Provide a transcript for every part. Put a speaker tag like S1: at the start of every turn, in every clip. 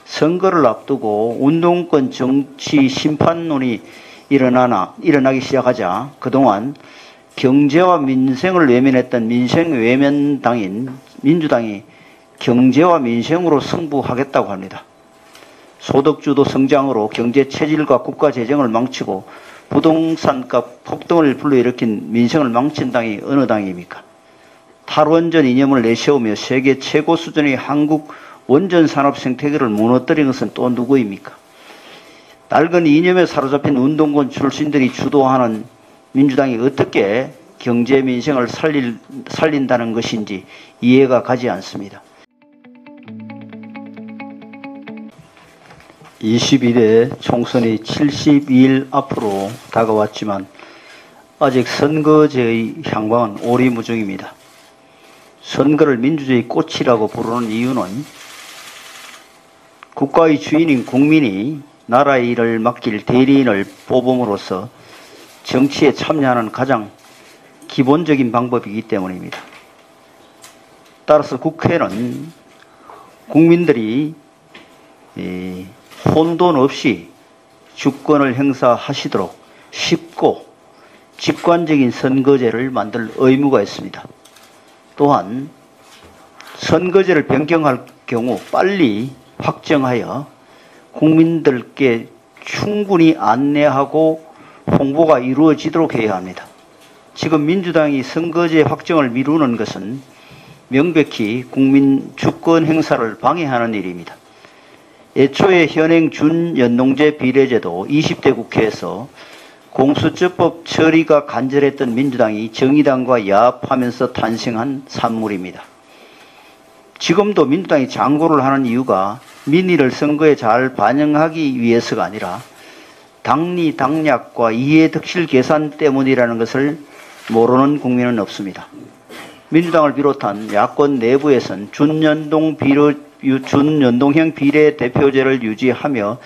S1: 선거를 앞두고 운동권 정치 심판론이 일어나기 시작하자 그동안 경제와 민생을 외면했던 민생 외면당인 민주당이 경제와 민생으로 승부하겠다고 합니다. 소득주도 성장으로 경제 체질과 국가 재정을 망치고 부동산값 폭등을 불러일으킨 민생을 망친 당이 어느 당입니까? 탈원전 이념을 내세우며 세계 최고 수준의 한국 원전 산업 생태계를 무너뜨린 것은 또 누구입니까? 낡은 이념에 사로잡힌 운동권 출신들이 주도하는 민주당이 어떻게 경제 민생을 살린다는 것인지 이해가 가지 않습니다. 22대 총선이 72일 앞으로 다가왔지만 아직 선거제의 향방은 오리무중입니다. 선거를 민주주의 꽃이라고 부르는 이유는 국가의 주인인 국민이 나라의 일을 맡길 대리인을 뽑음으로써 정치에 참여하는 가장 기본적인 방법이기 때문입니다. 따라서 국회는 국민들이 혼돈 없이 주권을 행사하시도록 쉽고 직관적인 선거제를 만들 의무가 있습니다. 또한 선거제를 변경할 경우 빨리 확정하여 국민들께 충분히 안내하고 홍보가 이루어지도록 해야 합니다. 지금 민주당이 선거제 확정을 미루는 것은 명백히 국민 주권 행사를 방해하는 일입니다. 애초에 현행 준연동제 비례제도 20대 국회에서 공수처법 처리가 간절했던 민주당이 정의당과 야합하면서 탄생한 산물입니다. 지금도 민주당이 장고를 하는 이유가 민의를 선거에 잘 반영하기 위해서가 아니라 당리 당략과 이해득실 계산 때문이라는 것을 모르는 국민은 없습니다. 민주당을 비롯한 야권 내부에선 준연동형 비례대표제를 유지하며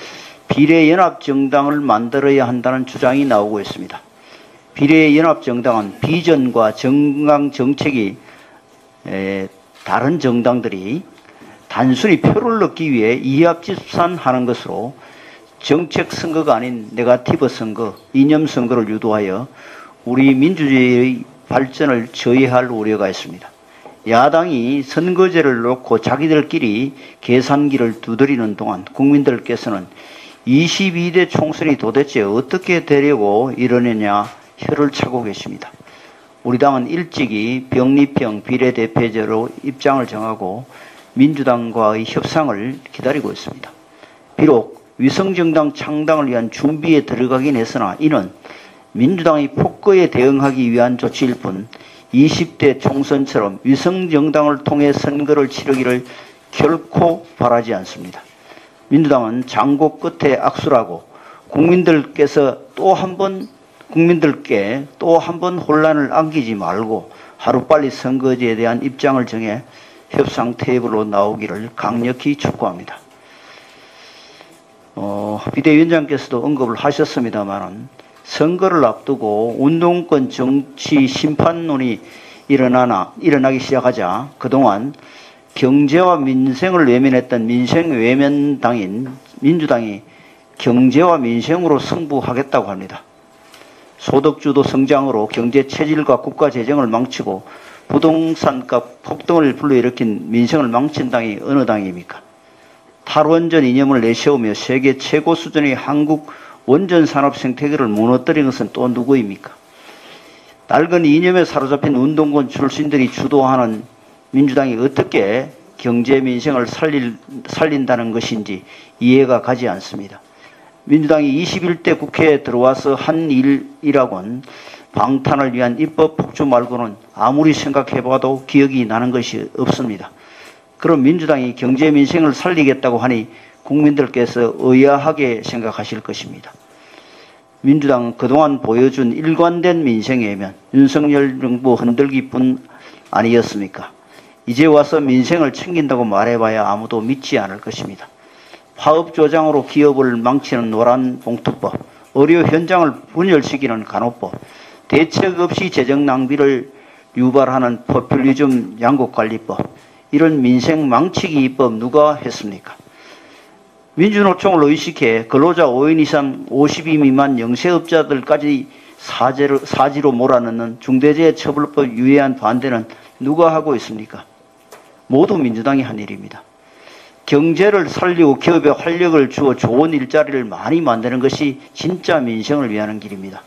S1: 비례연합정당을 만들어야 한다는 주장이 나오고 있습니다. 비례연합정당은 비전과 정강정책이 다른 정당들이 단순히 표를 얻기 위해 이합집산하는 것으로 정책 선거가 아닌 네거티브 선거, 이념 선거를 유도하여 우리 민주주의의 발전을 저해할 우려가 있습니다. 야당이 선거제를 놓고 자기들끼리 계산기를 두드리는 동안 국민들께서는 22대 총선이 도대체 어떻게 되려고 이러느냐 혀를 차고 계십니다. 우리 당은 일찍이 병립형 비례대표제로 입장을 정하고 민주당과의 협상을 기다리고 있습니다. 비록 위성정당 창당을 위한 준비에 들어가긴 했으나 이는 민주당이 폭거에 대응하기 위한 조치일 뿐 20대 총선처럼 위성정당을 통해 선거를 치르기를 결코 바라지 않습니다. 민주당은 장고 끝에 악수라고 국민들께 또 한 번 혼란을 안기지 말고 하루빨리 선거제에 대한 입장을 정해 협상 테이블로 나오기를 강력히 촉구합니다. 비대위원장께서도 언급을 하셨습니다만 선거를 앞두고 운동권 정치 심판론이 일어나기 시작하자 그동안 경제와 민생을 외면했던 민생 외면당인 민주당이 경제와 민생으로 승부하겠다고 합니다. 소득주도 성장으로 경제 체질과 국가 재정을 망치고 부동산값 폭등을 불러일으킨 민생을 망친 당이 어느 당입니까? 탈원전 이념을 내세우며 세계 최고 수준의 한국 원전 산업 생태계를 무너뜨린 것은 또 누구입니까? 낡은 이념에 사로잡힌 운동권 출신들이 주도하는 민주당이 어떻게 경제 민생을 살린다는 것인지 이해가 가지 않습니다. 민주당이 21대 국회에 들어와서 한 일이라곤 방탄을 위한 입법 폭주 말고는 아무리 생각해봐도 기억이 나는 것이 없습니다. 그럼 민주당이 경제 민생을 살리겠다고 하니 국민들께서 의아하게 생각하실 것입니다. 민주당은 그동안 보여준 일관된 민생외면, 윤석열 정부 흔들기뿐 아니었습니까? 이제 와서 민생을 챙긴다고 말해봐야 아무도 믿지 않을 것입니다. 파업조장으로 기업을 망치는 노란봉투법, 의료 현장을 분열시키는 간호법, 대책 없이 재정 낭비를 유발하는 포퓰리즘 양국관리법, 이런 민생 망치기 입법 누가 했습니까? 민주노총을 의식해 근로자 5인 이상 52 미만 영세업자들까지 사지로 몰아넣는 중대재해처벌법 유예한 반대는 누가 하고 있습니까? 모두 민주당이 한 일입니다. 경제를 살리고 기업에 활력을 주어 좋은 일자리를 많이 만드는 것이 진짜 민생을 위하는 길입니다.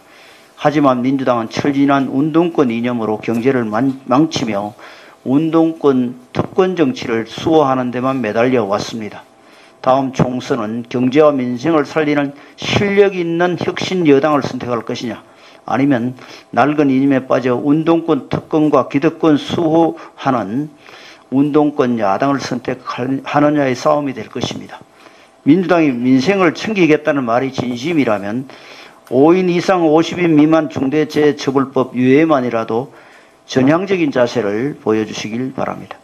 S1: 하지만 민주당은 철진한 운동권 이념으로 경제를 망치며 운동권 특권 정치를 수호하는 데만 매달려 왔습니다. 다음 총선은 경제와 민생을 살리는 실력 있는 혁신 여당을 선택할 것이냐, 아니면 낡은 이념에 빠져 운동권 특권과 기득권 수호하는 운동권 야당을 선택하느냐의 싸움이 될 것입니다. 민주당이 민생을 챙기겠다는 말이 진심이라면 5인 이상 50인 미만 중대재해처벌법 유예만이라도 전향적인 자세를 보여주시길 바랍니다.